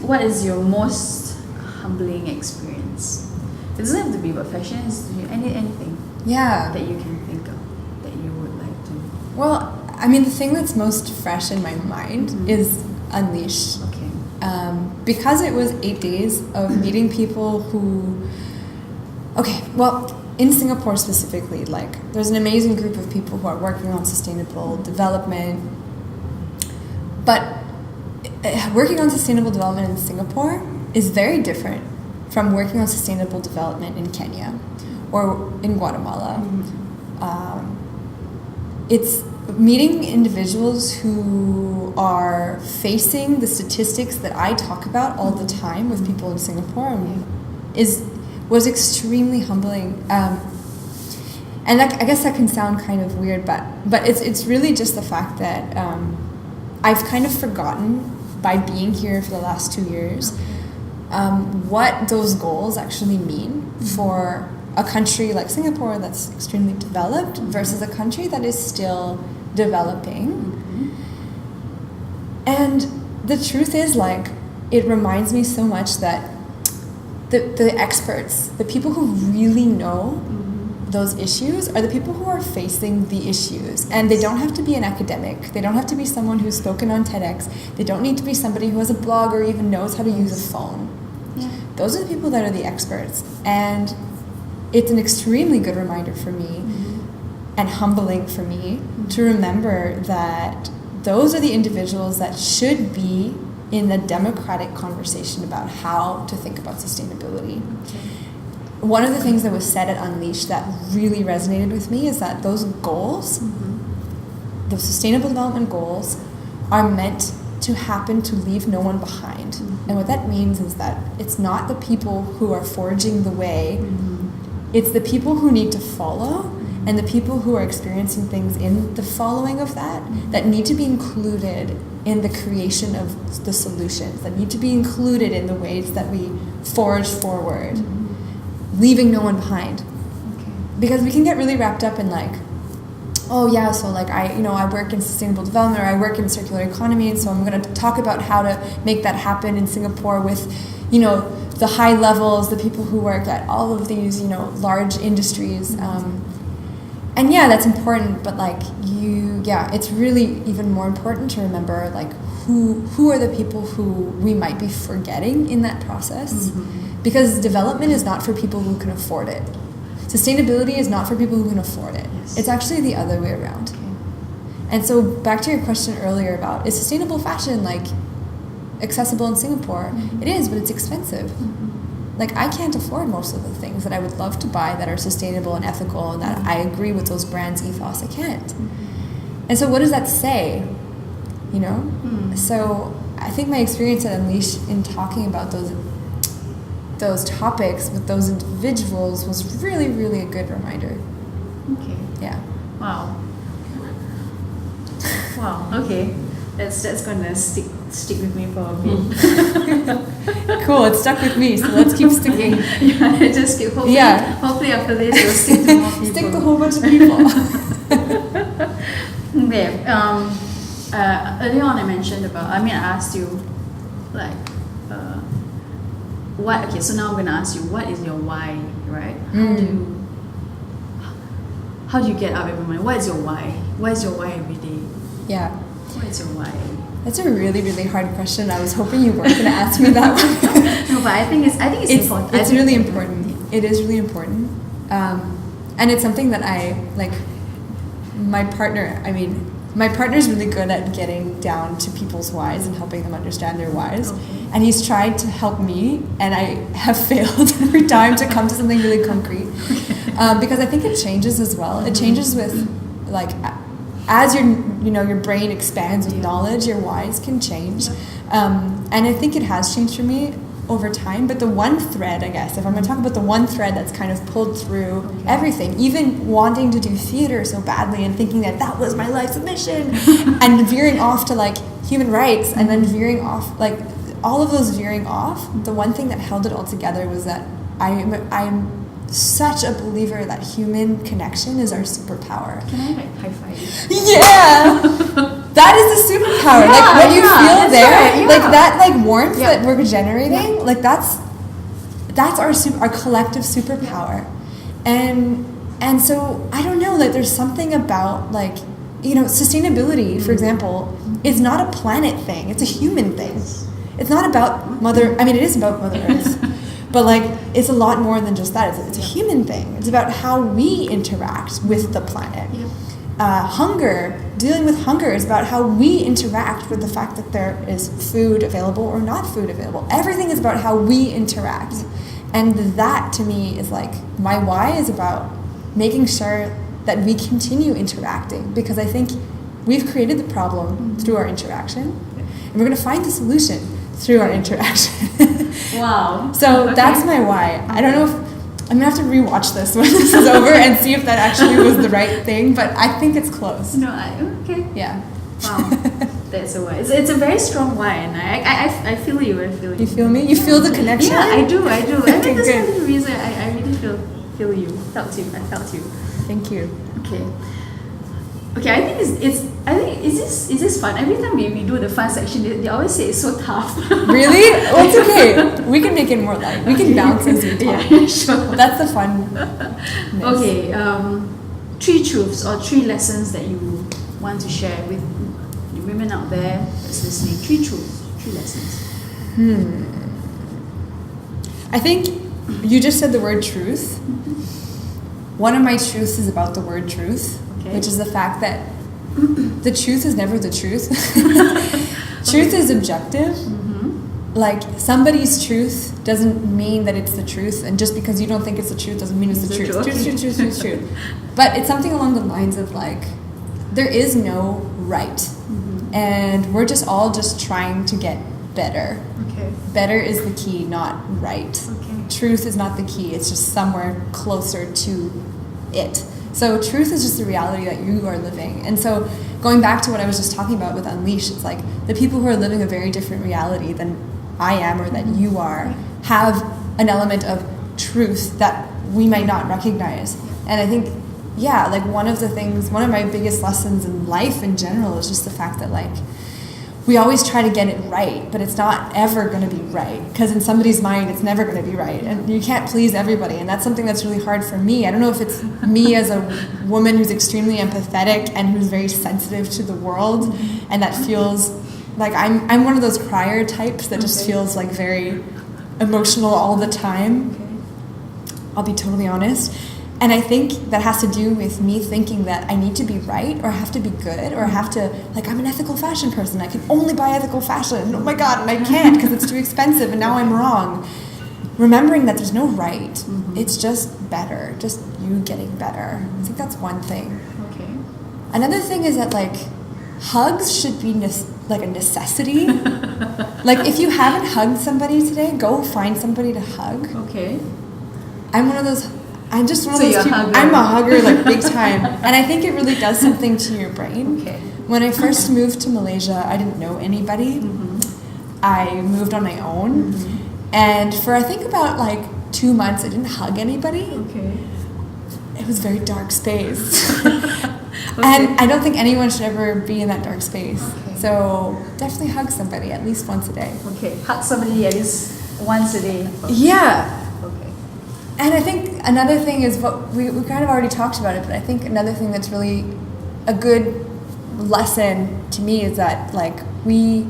What is your most humbling experience? It doesn't have to be about fashion. It's anything Yeah. that you can think of that you would like to. Well, I mean, the thing that's most fresh in my mind is Unleash. Okay. Because it was 8 days of meeting people who, in Singapore specifically, like there's an amazing group of people who are working on sustainable development, but working on sustainable development in Singapore is very different from working on sustainable development in Kenya or in Guatemala. It's meeting individuals who are facing the statistics that I talk about all the time with people in Singapore was extremely humbling. And I guess that can sound kind of weird, but it's really just the fact that I've kind of forgotten by being here for the last 2 years what those goals actually mean for a country like Singapore that's extremely developed versus a country that is still developing. And the truth is, like, it reminds me so much that the experts, the people who really know those issues are the people who are facing the issues. And they don't have to be an academic. They don't have to be someone who's spoken on Tedx. They don't need to be somebody who has a blog or even knows how to use a phone. Yeah. Those are the people that are the experts. And it's an extremely good reminder for me and humbling for me to remember that those are the individuals that should be in the democratic conversation about how to think about sustainability. One of the things that was said at Unleash that really resonated with me is that those goals, those sustainable development goals, are meant to happen to leave no one behind. And what that means is that it's not the people who are forging the way, it's the people who need to follow and the people who are experiencing things in the following of that need to be included in the creation of the solutions, that need to be included in the ways that we forge forward, leaving no one behind. Because we can get really wrapped up in like, oh yeah, so like I work in sustainable development or I work in circular economy, and so I'm going to talk about how to make that happen in Singapore with, the high levels, the people who work at all of these, large industries. And yeah, that's important, but like it's really even more important to remember like who are the people who we might be forgetting in that process. Because development is not for people who can afford it. Sustainability is not for people who can afford it. Yes. It's actually the other way around. And so back to your question earlier about, is sustainable fashion like accessible in Singapore? It is, but it's expensive. Like I can't afford most of the things that I would love to buy that are sustainable and ethical and that I agree with those brands' ethos. I can't. And so what does that say? So I think my experience at Unleash in talking about those topics with those individuals was really, really a good reminder. Okay. Yeah. Wow. Wow. Okay. That's gonna stick with me for a bit. Cool. It stuck with me, so let's keep sticking. Yeah, just keep. Hopefully after this you'll stick to more people. Stick to a whole bunch of people. Okay. Earlier on I mentioned about. I asked you, like, what? Okay. So now I'm gonna ask you, what is your why? Right? How do you get up every morning? What is your why? What is your why every day? Yeah. What is your why? That's a really, really hard question. I was hoping you weren't going to ask me that one. No, but I think it's important. It's really important. It is really important. And it's something that my partner's really good at getting down to people's whys and helping them understand their whys. Okay. And he's tried to help me, and I have failed every time to come to something really concrete. Because I think it changes as well. It changes with, like, as your brain expands with knowledge, your whys can change. And I think it has changed for me over time. But the one thread, I guess, if I'm going to talk about the one thread that's kind of pulled through everything, even wanting to do theater so badly and thinking that was my life's mission, and veering off to, like, human rights, and then veering off, like, all of those veering off, the one thing that held it all together was that I'm such a believer that human connection is our superpower. Can I, like, high five you? Yeah! That is the superpower. Like, what you feel there, right, like, that, like, warmth that we're generating, like, that's our collective superpower. And so, I don't know, like, there's something about, like, sustainability, for example, is not a planet thing. It's a human thing. It's not about it is about Mother Earth. But, like, it's a lot more than just that. It's a human thing. It's about how we interact with the planet. Dealing with hunger is about how we interact with the fact that there is food available or not food available. Everything is about how we interact. And that, to me, is, like, my why is about making sure that we continue interacting. Because I think we've created the problem through our interaction. And we're going to find the solution through our interaction. Wow. So that's my why. I don't know if I'm gonna have to rewatch this when this is over and see if that actually was the right thing, but I think it's close. No, okay. Yeah. Wow. That's a why. It's a very strong why, and I feel you. I feel you. You feel me? You feel the connection? Yeah, I do. I think that's Good. one of the reason I really feel you. Felt you. I felt you. Thank you. Okay. Okay, I think is this fun? Every time we do the fun section, they always say it's so tough. Really? Well, it's okay. We can make it more light. We can bounce as we talk. Yeah, sure. That's the fun. Okay, 3 truths or 3 lessons that you want to share with the women out there that's listening. 3 truths, 3 lessons. I think you just said the word truth. One of my truths is about the word truth, which is the fact that the truth is never the truth. Truth is objective. Like, somebody's truth doesn't mean that it's the truth, and just because you don't think it's the truth doesn't mean it's the truth. Truth. But it's something along the lines of, like, there is no right, and we're just all just trying to get better. Okay. Better is the key, not right. Okay. Truth is not the key. It's just somewhere closer to it. So truth is just the reality that you are living. And so going back to what I was just talking about with Unleash, it's like the people who are living a very different reality than I am or that you are have an element of truth that we might not recognize. And I think, yeah, like one of my biggest lessons in life in general is just the fact that, like, we always try to get it right, but it's not ever going to be right, because in somebody's mind it's never going to be right, and you can't please everybody, and that's something that's really hard for me. I don't know if it's me as a woman who's extremely empathetic and who's very sensitive to the world, and that feels like I'm one of those crier types that just feels like very emotional all the time. I'll be totally honest. And I think that has to do with me thinking that I need to be right, or I have to be good, or I have to, like, I'm an ethical fashion person. I can only buy ethical fashion. Oh my God, and I can't because it's too expensive, and now I'm wrong. Remembering that there's no right. It's just better. Just you getting better. I think that's one thing. Okay. Another thing is that, like, hugs should be like a necessity. Like if you haven't hugged somebody today, go find somebody to hug. Okay. I'm just one of So those you're a people. hugger. I'm a hugger, like big time, and I think it really does something to your brain. Okay. When I first moved to Malaysia, I didn't know anybody. I moved on my own, and for I think about like 2 months, I didn't hug anybody. Okay. It was a very dark space. And I don't think anyone should ever be in that dark space. Okay. So definitely hug somebody at least once a day. Okay. Hug somebody at least once a day. Yeah. Okay. And I think another thing is what we kind of already talked about it, but I think another thing that's really a good lesson to me is that like we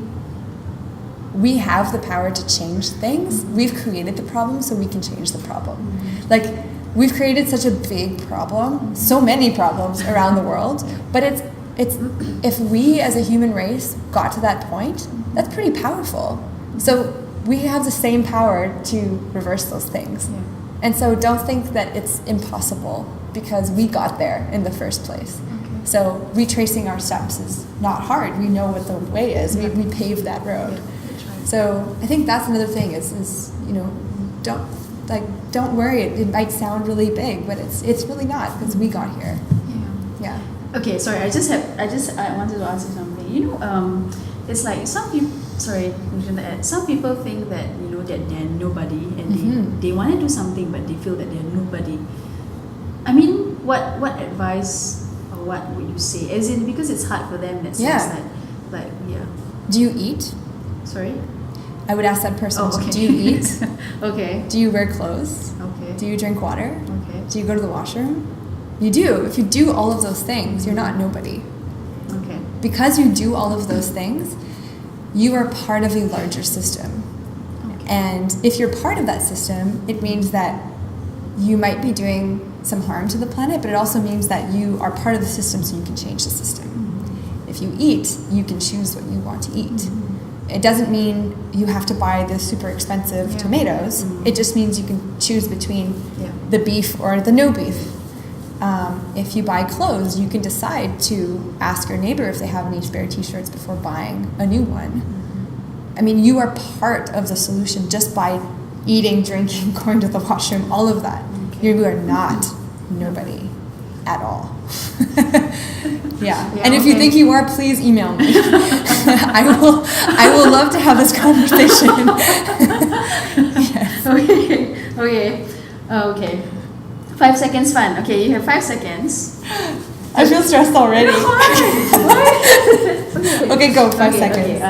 have the power to change things. We've created the problem, so we can change the problem. Like we've created such a big problem, so many problems around the world, but it's if we as a human race got to that point, that's pretty powerful. So we have the same power to reverse those things. Yeah. And so don't think that it's impossible because we got there in the first place. Okay. So retracing our steps is not hard. We know what the way is. Yeah. We paved that road. Yeah, that's right. So I think that's another thing is don't worry. It might sound really big, but it's really not because we got here. Yeah. Yeah. Okay, sorry. I wanted to ask you something. It's like some people. Sorry, some people think that that they're nobody and they want to do something, but they feel that they're nobody. I mean, what advice or what would you say? As in, because it's hard for them. That sense that, like, yeah. Do you eat? Sorry. I would ask that person. Oh, okay. Do you eat? Okay. Do you wear clothes? Okay. Do you drink water? Okay. Do you go to the washroom? You do. If you do all of those things, you're not nobody. Okay. Because you do all of those things, you are part of a larger system. Okay. And if you're part of that system, it means that you might be doing some harm to the planet, but it also means that you are part of the system so you can change the system. If you eat, you can choose what you want to eat. It doesn't mean you have to buy the super expensive tomatoes. It just means you can choose between the beef or the no beef. If you buy clothes, you can decide to ask your neighbor if they have any spare t-shirts before buying a new one. I mean, you are part of the solution just by eating, drinking, going to the washroom, all of that. You are not nobody at all. And if you think you are, please email me. I will love to have this conversation. Yes. Okay. 5 seconds fun. Okay, you have 5 seconds. I feel stressed already. Okay, go. 5 seconds. Okay,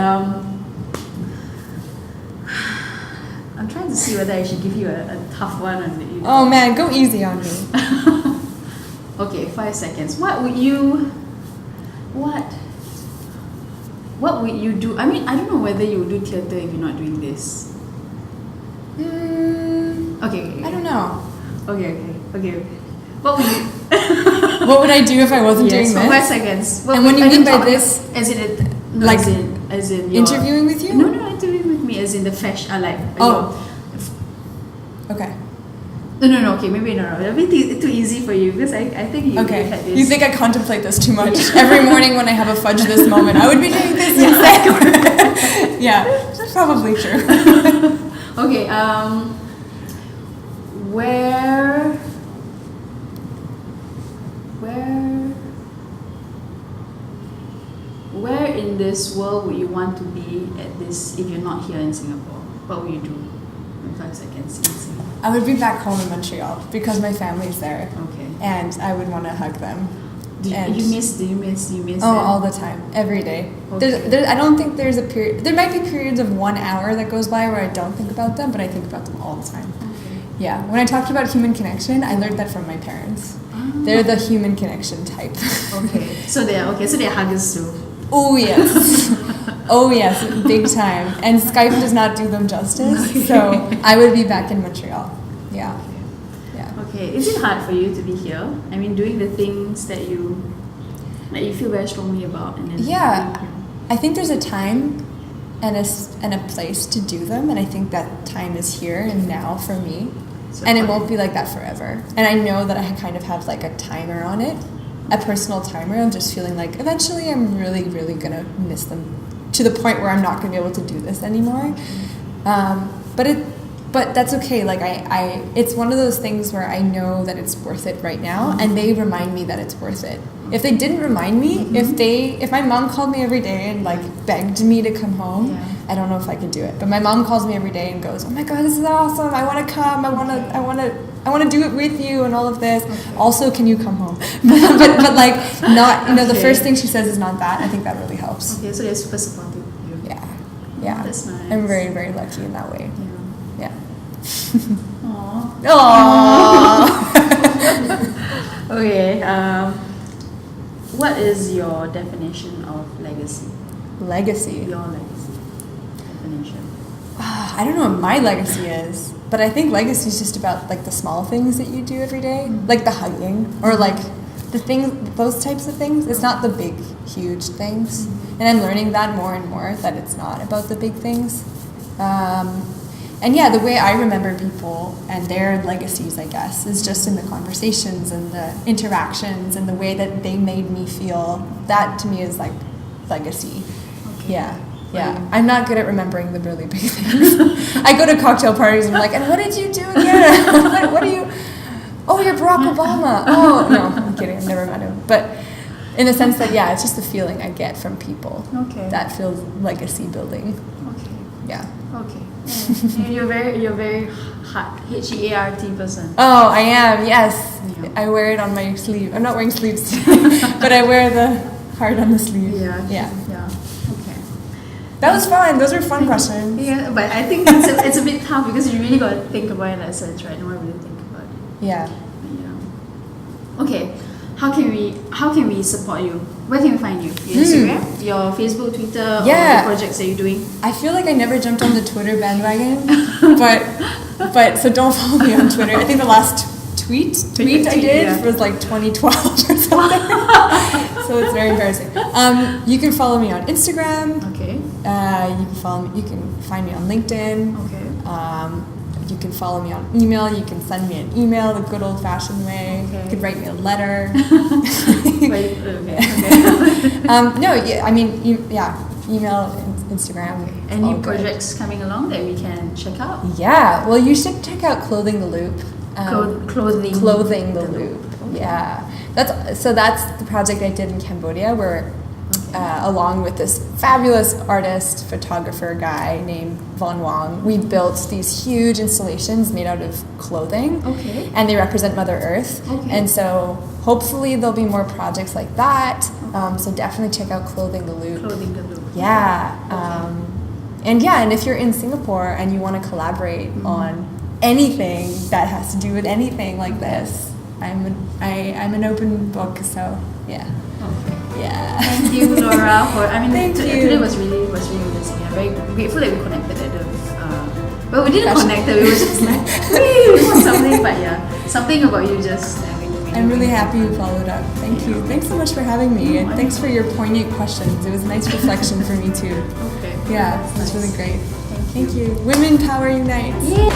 I'm trying to see whether I should give you a tough one on the. Oh man, go easy on me. Okay, 5 seconds. What would you do? I mean, I don't know whether you would do theatre if you're not doing this. Okay. I don't know. Okay. What would you? What would I do if I wasn't doing for this? 5 seconds. And when you mean by this, as in your, interviewing with you? No, interviewing with me as in the fashion. Okay. No. Okay, maybe no. It'll be too easy for you because I think you had this. You think I contemplate this too much? Every morning when I have a fudge this moment, I would be doing this instead. Yeah, that's probably true. Okay. Where in this world would you want to be at this if you're not here in Singapore? What would you do in 5 seconds in Singapore? I would be back home in Montreal because my family's there. Okay. And I would want to hug them. Do you miss them? All the time, every day. Okay. I don't think there's a period. There might be periods of 1 hour that goes by where I don't think about them, but I think about them all the time. Okay. Yeah, when I talked about human connection, I learned that from my parents. They're the human connection type. Okay. So they're huggers too. Oh yes. Oh yes, big time. And Skype does not do them justice. So I would be back in Montreal. Yeah. Okay. Is it hard for you to be here? I mean, doing the things that you feel very strongly about, and then I think there's a time and a place to do them, and I think that time is here and now for me. So and it won't be like that forever. And I know that I kind of have like a timer on it. a personal timer of just feeling like eventually I'm really, really gonna miss them to the point where I'm not gonna be able to do this anymore. But that's okay. Like it's one of those things where I know that it's worth it right now, and they remind me that it's worth it. If they didn't remind me, if my mom called me every day and like begged me to come home, I don't know if I could do it. But my mom calls me every day and goes, "Oh my God, this is awesome! I want to come. I want to do it with you and all of this. Okay. Also, can you come home?" but like not, the first thing she says is not that. I think that really helps. Okay, so they're super supportive. Yeah. That's nice. I'm very, very lucky in that way. Yeah. Aww. Okay. What is your definition of legacy? Legacy. Your legacy definition. I don't know what my legacy is, but I think legacy is just about like the small things that you do every day, like the hugging or like the things, those types of things. It's not the big, huge things, and I'm learning that more and more, that it's not about the big things. And yeah, the way I remember people and their legacies, I guess, is just in the conversations and the interactions and the way that they made me feel. That to me is like legacy. Okay. Yeah. I'm not good at remembering the really big things. I go to cocktail parties and I'm like, and what did you do again? I'm like, what are you? Oh, you're Barack Obama. Oh, no, I'm kidding. I've never met him. But in the sense that, yeah, it's just the feeling I get from people. Okay. That feels legacy building. Okay. Yeah. Okay. You're very heart, HEART person. Oh, I am. Yes. Yeah. I wear it on my sleeve. I'm not wearing sleeves today, but I wear the heart on the sleeve. Yeah. Okay. That was fun. Those were fun questions. Yeah, but I think it's a bit tough because you really got to think about it in that sense, right? No one really think about it. Yeah. Okay. How can we support you? Where can we find you? Your Instagram, your Facebook, Twitter, or the projects that you're doing? I feel like I never jumped on the Twitter bandwagon, but so don't follow me on Twitter. I think the last tweet I did was like 2012 or something. So it's very embarrassing. You can follow me on Instagram. Okay. You can find me on LinkedIn. Okay. You can follow me on email. You can send me an email the good old-fashioned way. Okay. You could write me a letter. Email, Instagram. Okay. Any projects coming along that we can check out? Yeah, well, you should check out Clothing the Loop. Clothing the Loop. Okay. Yeah, that's the project I did in Cambodia, where along with this fabulous artist, photographer guy named Von Wong, we built these huge installations made out of clothing. Okay. And they represent Mother Earth. Okay. And so hopefully there'll be more projects like that. So definitely check out Clothing the Loop. Yeah. And if you're in Singapore and you want to collaborate on anything that has to do with anything like this, I'm an open book. So yeah. Okay. Yeah. Thank you, Laura. Thank you. Today was really amazing. I'm very grateful that we connected at the. Well, we didn't connect. We were just like, we want something, but something about you just. I'm really happy you followed up. Thank you. Thanks so much for having me, and thanks for your poignant questions. It was a nice reflection for me too. Okay. Yeah, it was really great. Thank you. Women Power Unite. Yeah.